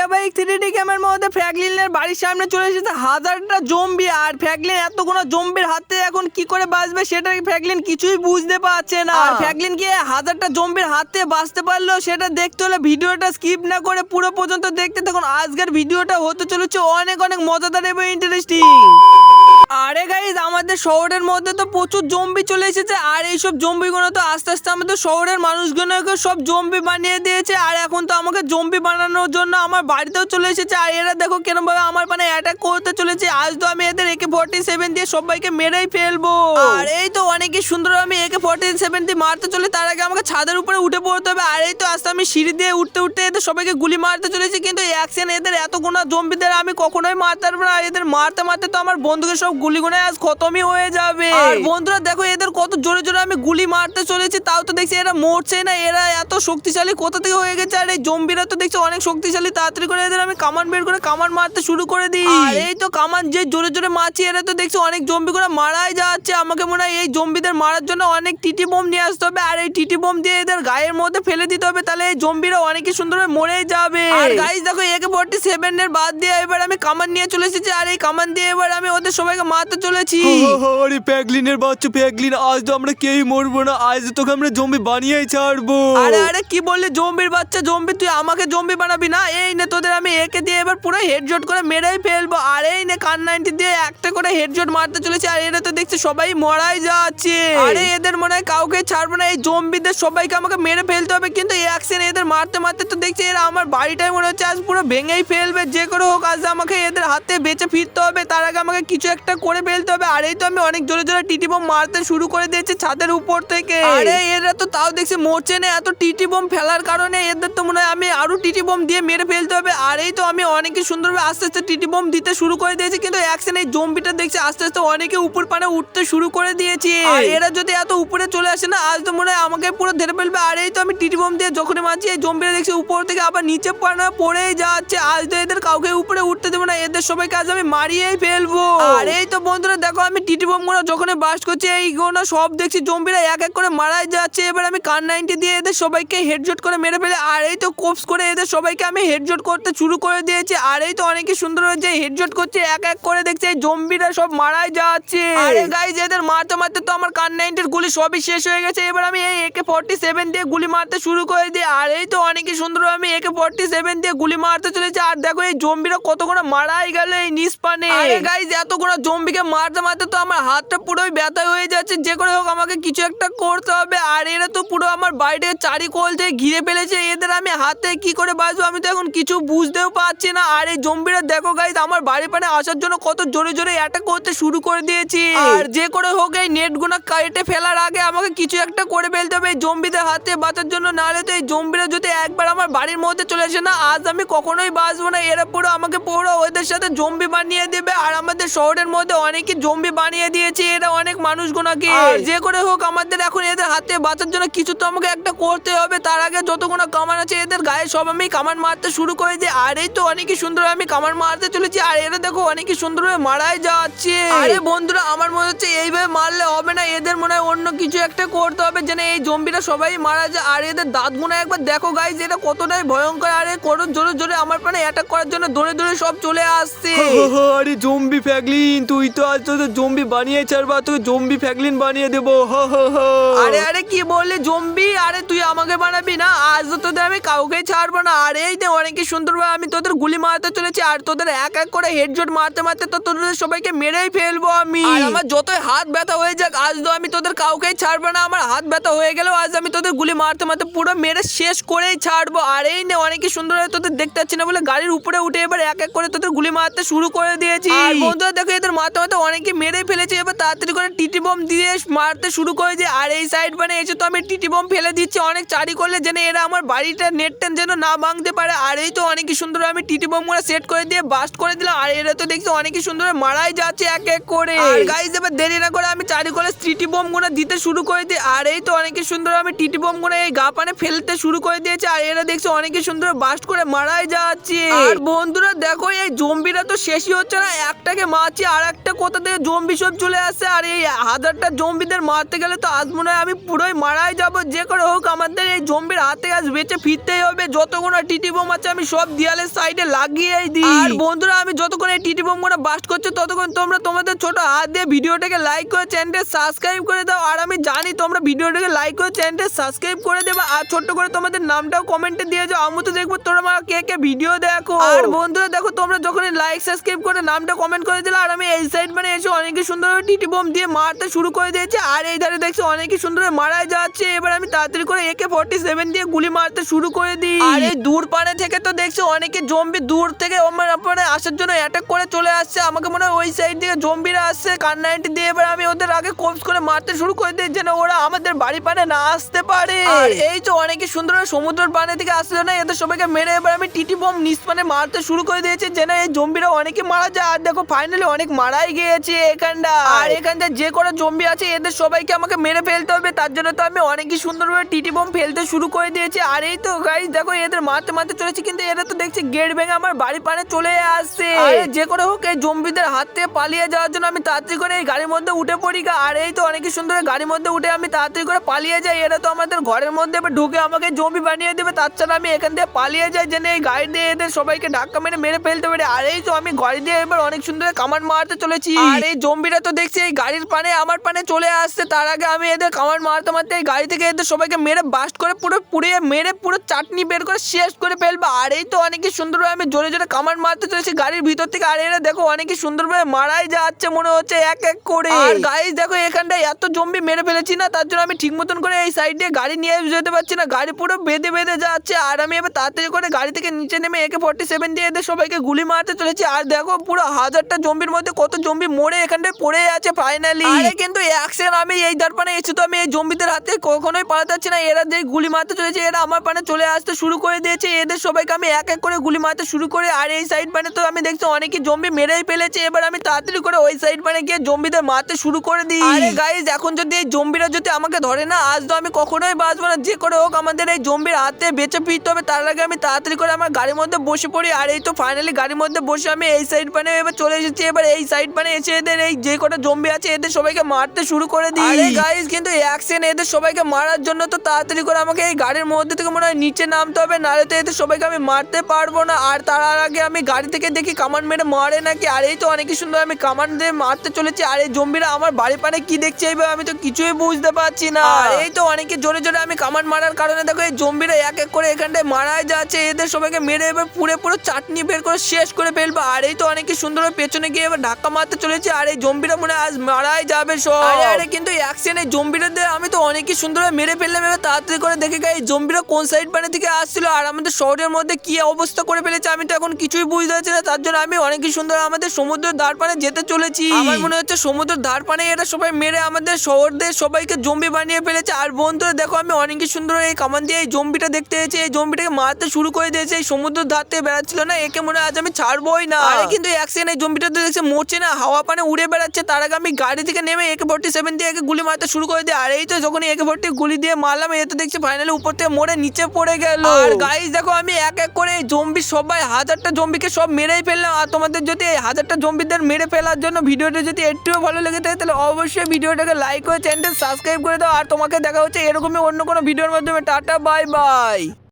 মিডিয়াবাইক 3D গেমের মধ্যে ফ্র্যাঙ্কলিনের বাড়ির সামনে চলে এসেছে হাজারটা জম্বি। আর ফ্র্যাঙ্কলিন এতগুলো জম্বির হাতে এখন কি করে বাঁচবে সেটা ফ্র্যাঙ্কলিন কিছুই বুঝতে পারছে না। আর ফ্র্যাঙ্কলিন কি হাজারটা জম্বির হাতে বাঁচতে পারলো সেটা দেখতে হলে ভিডিওটা স্কিপ না করে পুরো পর্যন্ত দেখতে থাকুন। আজকের ভিডিওটা হতে চলেছে অনেক অনেক মজাদার এবং ইন্টারেস্টিং। আরে গাইস, আমাদের শহরের মধ্যে তো প্রচুর জম্বি চলে এসেছে। আর এইসব জম্বিগুলো তো আস্তে আস্তে আমাদের শহরের মানুষগুলোকে সব জম্বি বানিয়ে দিয়েছে। আর এখন তো আমাকে জম্বি বানানোর জন্য আমার বাড়িতেও চলে এসেছে। আর এরা দেখো কেরম ভাবে আমার মানে অ্যাটাক করতে চলেছে। আজ তো আমি এদের AK-47 দিয়ে সবাইকে মেরেই ফেলবো। আর এই তো অনেকই সুন্দর আমি AK-47 দিয়ে মারতে চলে, তার আগে আমাকে ছাদের উপরে উঠে পড়তে হবে। আর এই তো আস্তে আমি সিঁড়ি দিয়ে উঠতে উঠতে এদের সবাইকে গুলি মারতে চলেছি। কিন্তু অ্যাকশন এদের এত গুণা জম্বিদের আমি কখনোই মারতে পারবো না। এদের মারতে মারতে তো আমার বন্ধুকে সব গুলিগুলো আজ খতমই হয়ে যাবে। আর বন্ধুরা দেখো এদের কত জোরে জোরে আমি গুলি মারতে চলেছি, তাও তো দেখছি এরা মরছে না। এরা এত শক্তিশালী কোথা থেকে হয়ে গেছে। আর এই জম্বিরা তো দেখছি অনেক শক্তিশালী। তাড়াতাড়ি করে এদের আমি কামান বের করে কামান মারতে শুরু করে দিই। আর এই তো কামান যে জোরে জোরে মারছি, এরা তো দেখছি অনেক জম্বি করে মারাই যাচ্ছে। আমাকে মনে হয় এই জম্বিদের মারার জন্য অনেক টিটি বোম নিয়ে আসতে হবে। আর এই টিটি বোম দিয়ে এদের গায়ের মধ্যে ফেলে দিতে হবে, তাহলে এই জম্বিরা অনেকই সুন্দরভাবে মরে যাবে। আর গাইস দেখো AK-47 এর বাদ দিয়ে এবার আমি কামান নিয়ে চলে এসেছি। আর এই কামান দিয়ে এবার আমি ওদের সবাইকে মারতে চলেছি। আরে ফ্র্যাঙ্কলিনের বাচ্চা ফ্র্যাঙ্কলিন, আজ তো আমরা কেউই মরবো না। আজ তোকে আমরা জম্বি বানিয়েই ছাড়বো। আরে আরে কি বললি, জম্বির বাচ্চা জম্বি? তুই আমাকে জম্বি বানাবি না? এই নে তোদের আমি একে দিয়ে এবার পুরো হেডশট করে মেরেই ফেলবো। আর এই নে কান 90 দিয়ে একটা করে হেডশট মারতে চলেছে। আর এরা তো দেখছি সবাই মরাই যাচ্ছে। আরে এদের মনে হয় কাউকে ছাড়বো না, এই জম্বিদের সবাইকে আমাকে মেরে ফেলতে হবে। কিন্তু এই অ্যাকশন এদের মারতে মারতে তো দেখছি এরা আমার বাড়িটাই মনে হচ্ছে আজ পুরো ভেঙেই ফেলবে। যে করে হোক আজ আমাকে এদের হাতে বেঁচে ফিরতে হবে, তার আগে আমাকে কিছু একটা করে ফেলতে হবে। আর এই তো আমি অনেক জোরে জোরে টিটি বোম মারতে শুরু করে দিয়েছি ছাদের উপর থেকে। আরে এরা তো তাও দেখছি মরছে না। এত টিটি বোম ফেলার কারণে এদের তো মনে হয় আমি আরো টিটি বোম দিয়ে মেরে ফেলতে হবে। আর এই তো আমি অনেকই সুন্দরভাবে আস্তে আস্তে টিটি বোম দিতে শুরু করে দিয়েছি। কিন্তু অ্যাকশন এই জম্বিটা দেখছি আস্তে আস্তে অনেকে উপর পানে উঠতে শুরু করে দিয়েছি। আর এরা যদি এত উপরে চলে আসে না, আজ তো মনে হয় আমাকে পুরো ধরে ফেলবে। আর এই তো আমি টিটি বোম দিয়ে যখনই মারছি এই জম্বিরা দেখছি উপর থেকে আবার নিচে পড়েই যাচ্ছে। আজ তো এদের কাউকে উপরে উঠতে দেবো না, এদের সবাইকে আজ আমি মারিয়েই ফেলবো। আর এই তো বন্ধুরা দেখো আমি টিটি বোম গুলো যখনই বাস্ট করছি এইগুলো সব দেখছি জম্বিরা এক এক করে মারাই যাচ্ছে। এবার আমি কান 90 দিয়ে এদের সবাইকে হেডশট করে মেরে ফেলে। আর এই তো কোপস করে এদের সবাইকে আমি হেডশট করতে শুরু করে দিয়েছি। আর এই তো অনেকই সুন্দর হয়েছে হেডশট করছে এক এক করে দেখছি এই জম্বিরা সব মারাই যাচ্ছে। আরে গাইস এদের মারতে মারতে তো আমার কান 90 এর গুলি সবই শেষ হয়ে গেছে। এবার আমি এই AK-47 দিয়ে গুলি মারতে শুরু করে দিই। আর এই তো অনেকই সুন্দর আমি AK-47 দিয়ে গুলি মারতে চলেছি। আর দেখো এই জম্বিরা কত করে মারাই গেল এই নিষ্পানে। আরে গাইস এতগুলো জম্বিকে মারতে মারতে তো আমার হাতটা পুরোই ব্যথা হয়ে যাচ্ছে। যে করে হোক আমাকে কিছু একটা করতে হবে। আর এরা তো পুরো আমার বাড়ির চারিকোল থেকে ঘিরে ফেলেছে। এদের আমি হাতে কি করে বাঁচবো আমি তো এখন কিছু বুঝতেও পারছি না। আর এই জম্বিরা দেখো গাইস আমার বাড়ি পানে আসার জন্য কত জোরে জোরে অ্যাটাক করতে শুরু করে দিয়েছি। আর যে করে হোক এই নেট গুনা কেটে ফেলার আগে আমাকে কিছু একটা করে ফেলতে হবে এই জম্বিদের হাতে বাঁচার জন্য। নাহলে তো এই জম্বিরা যদি একবার আমার বাড়ির মধ্যে চলে আসে না, আজ আমি কখনোই বাঁচবো না। এরা পুরো আমাকে পুরো ওদের সাথে জম্বি বানিয়ে দেবে। আর আমাদের শহরের মধ্যে অনেকই জম্বি বানিয়ে দিয়েছে এরা অনেক মানুষগুলোকে। আর যে করে হোক আমাদের এখন এদের হাতে বাঁচার জন্য কিছু তো আমাকে একটা করতে হবে। তার আগে যতগুলো কামান আছে এদের গায়ে সব আমি কামান মারতে শুরু করে দিই। আর এই তো অনেকই সুন্দর আমি কামান মারতে চলেছি। আর এরা দেখো অনেকই সুন্দরভাবে মারাই যাচ্ছে। আরে বন্ধুরা আমার মনে হচ্ছে এইভাবে মারলে হবে না, এদের মনে হয় অন্য কিছু একটা করতে হবে যেন এই জম্বিরা সবাই মারা যায়। আর এদের দাঁতগুলো একবার দেখো গাইস এটা কতটাই ভয়ঙ্কর। আরে করো জোরে জোরে আমার পানে অ্যাটাক করার জন্য দৌড়ে দৌড়ে সব চলে আসছে। আরে জম্বি ফ্র্যাঙ্কলিন, তুই তো আজ তো জম্বি বানিয়ে ছাড়বা, তোকে জম্বি ফ্র্যাঙ্কলিন বানিয়ে দেবো। আরে আরে কি বললি জম্বি? আরে তুই আমাকে বানাবি না, আজ তো তোদের আমি কাউকে ছাড়বো না। আর এই তো অনেকই সুন্দরভাবে আমি তোদের গুলি মারতে চলেছি। আর তোদের এক এক করে হেডশট মারতে মারতে তো তোদের সবাইকে মেরেই ফেলবো আমি। আর আমার যতই হাত ব্যথা হয়ে যাক আজ তো আমি তোদের কাউকেই ছাড়বো না। আমার হাত ব্যথা হয়ে গেলেও আজ আমি তোদের গুলি মারতে মারতে পুরো মেরে শেষ করেই ছাড়বো। আর এই নে অনেকই সুন্দরভাবে তোদের দেখতে পাচ্ছি না বলে গাড়ির উপরে উঠে এবার এক এক করে তোদের গুলি মারতে শুরু করে দিয়েছি। আর বন্ধুরা দেখো এদের মারতে মারতে অনেকে মেরে ফেলেছে। এবার তাড়াতাড়ি করে টিটি বোম দিয়ে মারতে শুরু করে দিয়ে। আর এই সাইড মানে এসে তো আমি টিটি বোম ফেলে দিচ্ছি অনেক চারি করলে যেন এরা আমার বাড়িটা নেট টেন যেন না ভাঙতে পারে। আর এই তো অনেকই সুন্দর আমি টিটি বোম গুলো সেট করে দিয়ে বাস্ট করে দিলাম। আর এরা তো দেখছি অনেকই সুন্দর মারাই যাচ্ছে এক এক করে। আর গাইস এবার দেরি না করে আমি চারি করে টিটি বোম গুলো দিতে শুরু করে দিই। আর এই তো অনেকই সুন্দর আমি টিটি বোম গুলো এই গা পানে ফেলতে শুরু করে দিয়েছে। আর এরা দেখছি অনেকই সুন্দর বাস্ট করে মারাই যাচ্ছে। আর বন্ধুরা দেখো এই জম্বিরা তো শেষই হচ্ছে না, একটাকে মারছি আর একটা কোথা থেকে জম্বি সব চলে আসছে, আর এই 1000টা জম্বিদের মারতে গেলে তো আজ মনে হয় আমি পুরোই মারাই যাব। যে করে হোক আমাদের এই জম্বির হাতে আজ বেঁচে ফিরতেই হবে। যতগুলো টিটি বোম আছে আমি সব দেয়ালের সাইডে লাগিয়েই দিই। আর বন্ধুরা, আমি যতক্ষণ এই টিটি বোমগুলো বাস্ট করছে ততক্ষণ তোমরা তোমাদের ছোট হাত দিয়ে ভিডিওটাকে লাইক করে চ্যানেলটা সাবস্ক্রাইব করে দাও। আর আমি জানি তোমরা ভিডিওটাকে লাইক করে চ্যানেলটা সাবস্ক্রাইব করে দেবে, আর ছোট্ট করে তোমাদের নামটাও কমেন্টে দিয়ে যাও। আমি তো দেখবো তোমরা কে কে ভিডিও দেখো। আর বন্ধুরা দেখো, তোমরা যখন লাইক সাবস্ক্রাইব করে নামটা কমেন্ট করে দিলে, আর আমি এই সাইড মানে এসে অনেকই সুন্দরভাবে টিটি বোম দিয়ে মারতে শুরু করে দিয়েছি। আর এই ধারে দেখছি অনেকই সুন্দরভাবে মারাই যাচ্ছে। এবার আমি তাড়াতাড়ি করে AK-47 দিয়ে গুলি মারতে শুরু করে দিই। আর এই দূর পানে থেকে তো দেখছি অনেকে জম্বি দূর থেকে আমার উপরে আসার জন্য অ্যাটাক করে চলে আসছে। আমাকে মনে হয় ওই সাইড থেকে জম্বিরা আসছে কার-90 দিয়ে। এবার আমি ওদের আগে কোপস করে মারতে শুরু করে দিই যেন ওরা আমাদের বাড়ি পানে না আসতে পারে। আর এই তো অনেকে সুন্দরভাবে সমুদ্রের পানে থেকে আসছে না, এদের সবাইকে মেরে এবার আমি টিটি বোম নিচ পানে মারতে শুরু করে দিয়েছি যেন এই জম্বিরা অনেকে মারা যায়। আর দেখো ফাইনালি অনেক মারাই গিয়েছে এখানটা। আর এখানটা যে কোনো জম্বি আছে এদের সবাইকে আমাকে মেরে ফেলতে হবে, তার জন্য তো আমি অনেকই সুন্দরভাবে টিটি বোম ফেলতে শুরু করে দিয়েছি। আর এই তো গাইস দেখো এদের মারতে মারতে চলেছি, কিন্তু এরা তো দেখছি গেট ভেঙে আমার বাড়ি পানে চলে আসছে। আর যে করে হোক এই জম্বিদের হাত থেকে পালিয়ে যাওয়ার জন্য আমি তাড়াতাড়ি করে এই গাড়ির মধ্যে উঠে পড়ি। আর এই তো অনেকই সুন্দর গাড়ির মধ্যে উঠে আমি তাড়াতাড়ি করে পালিয়ে যাই। এরা তো আমাদের ঘরের মধ্যে ঢুকে আমাকে জম্বি বানিয়ে দেবে, তার ছাড়া আমি এখান থেকে পালিয়ে যাই যেন এই গাড়ি দিয়ে এদের সবাইকে ধাক্কা মেরে মেরে ফেলতে পারে। আর এই তো আমি গাড়ি দিয়ে এবার অনেক সুন্দর কামান মারতে চলেছি। আর এই জম্বিরা তো দেখছি এই গাড়ির পানে আমার পানে চলে আসছে। তার আগে আমি এদের কামান মারতে মারতে এই গাড়ি থেকে এদের সবাইকে মেরে বাস্ট করে পুরো পুড়িয়ে মেরে পুরো চাটনি বের করে শেষ করে ফেলবো। আর এই তো অনেকই সুন্দরভাবে আমি জোরে জোরে কামান মারতে চলেছি গাড়ির ভিতর থেকে। আর এরা দেখো অনেকই সুন্দরভাবে মারাই যাচ্ছে মনে হচ্ছে এক এক করে। আর গাইস দেখো এখানটায় এত জম্বি মেরে ফেলেছি না, তার জন্য আমি ঠিক মতন করে এই সাইড দিয়ে গাড়ি নিয়ে যেতে পারছি না, গাড়ি পুরো বেঁধে বেঁধে যাচ্ছে। আর আমি এবার তাড়াতাড়ি করে গাড়ি থেকে নিচে নেমে AK-47 দিয়ে এদের সবাইকে গুলি মারতে চলেছি। আর দেখো পুরো 1000টা জম্বির মধ্যে কত জম্বি মরে এখানটায় পড়ে আছে ফাইনালি। আরে কিন্তু অ্যাকশন, আমি এই ধার পানে এসে তো আমি এই জম্বিদের হাতে কখনোই পালাতে পারছি না। এরা যে গুলি মারতে চলেছে এরা আমার পানে চলে আসতে শুরু করে দিয়েছে। এদের সবাইকে আমি এক এক করে গুলি মারতে শুরু করে। আর এই সাইড পানে তো আমি দেখছি অনেকই জম্বি মেরেই ফেলেছে। এবার আমি তাড়াতাড়ি করে ওই সাইড পানে গিয়ে জম্বিদের মারতে শুরু করে দিই। আরে গাইস এখন যদি এই জম্বিরা যদি আমাকে ধরে না, আজ তো আমি কখনোই বাঁচবো না। যে করে হোক আমাদের এই জম্বির হাতে বেঁচে ফিরতে হবে। তার আগে আমি তাড়াতাড়ি করে আমার গাড়ির মধ্যে বসে পড়ি। আর এই তো ফাইনালি গাড়ির মধ্যে বসে আমি এই সাইড পানে এবার চলে এসেছি। এবার এই সাইড পানে এসে এদের এই যে কটা জম্বি আছে এদের সবাইকে মারতে শুরু করে দিই। আরে গাইস কিন্তু অ্যাকশন, এদের সবাইকে মারার জন্য তো তাড়াতাড়ি করে আমাকে এই গাড়ির মধ্যে থেকে মনে হয় নিচে নামতে হবে, নাহলে তো এদের সবাইকে আমি মারতে পারবো না। আর তার আগে আমি গাড়ি থেকে দেখি কামান মেরে মারে নাকি। আর এই তো অনেকই সুন্দর আমি কামান দিয়ে মারতে চলেছি। আর এই জম্বিরা আমার বাড়ি পানে কি দেখছে এইভাবে আমি তো কিছুই বুঝতে পারছি না। আর এই তো অনেকে জোরে জোরে আমি কামান মারার কারণে দেখো এই জম্বিরা এক এক করে এখানটায় মারাই যাচ্ছে। এদের সবাইকে মেরে এবার পুরো পুরো চাটনি বের করে শেষ করে ফেলবো। আর এই তো অনেকে সুন্দর পেছনে গিয়ে এবার ধাক্কা মারতে চলেছে। আর এই জম্বিরা মনে হয় আজ মারাই যাবে সব। আরে কিন্তু অ্যাকশন, এই জম্বিরাদের আমি তো অনেকই সুন্দর মেরে ফেললাম। এবার তাড়াতাড়ি করে দেখে গাই এই জম্বিরা কোন সাইড পানে থেকে আসছিল আর আমাদের শহরের মধ্যে কি অবস্থা করে ফেলেছে আমি তো এখন কিছুই বুঝতে পারছি না। তার জন্য আমি অনেকই সুন্দর আমাদের সমুদ্রের ধার পানে যেতে চলেছি। আমার মনে হচ্ছে সমুদ্রের ধার পানে এরা সবাই মেরে আমাদের শহরদের সবাইকে জম্বি বানিয়ে ফেলেছে। আর বন্ধুরা দেখো আমি অনেকই সুন্দর এই কামান দিয়ে এই জম্বিটা দেখতে পেয়েছি। এই জম্বিটাকে মারতে শুরু করে দিয়েছে। এই সমুদ্রের ধার থেকে বেড়াচ্ছিল না, একে মনে হয় আজ আমি ছাড়বোই না। আরে কিন্তু অ্যাকশন, এই জম্বিটা তো দেখছে মরছে না, হাওয়া পানে উড়ে বেড়াচ্ছে। তার আগে আমি গাড়ি থেকে নেমে AK-47 দিয়ে একে গুলি মারতে শুরু করে দিই। আর এই তো যখন AK-40 গুলি দিয়ে মারলাম, এ তো দেখছি ফাইনালি উপর থেকে মরে নিচে পড়ে গেল। আর গাইস দেখো আমি এক এক করে এই জম্বি সবাই 1000টা জম্বিকে সব মেরেই ফেললাম। আর তোমাদের যদি এই 1000টা জম্বিদের মেরে ফেলার জন্য ভিডিওটা যদি একটুও ভালো লেগে থাকে তাহলে অবশ্যই ভিডিওটাকে লাইক করে চ্যানেলটা সাবস্ক্রাইব করে দাও। আর তোমাকে দেখা হচ্ছে এরকমই অন্য কোনো ভিডিওর মাধ্যমে। Tata bye bye.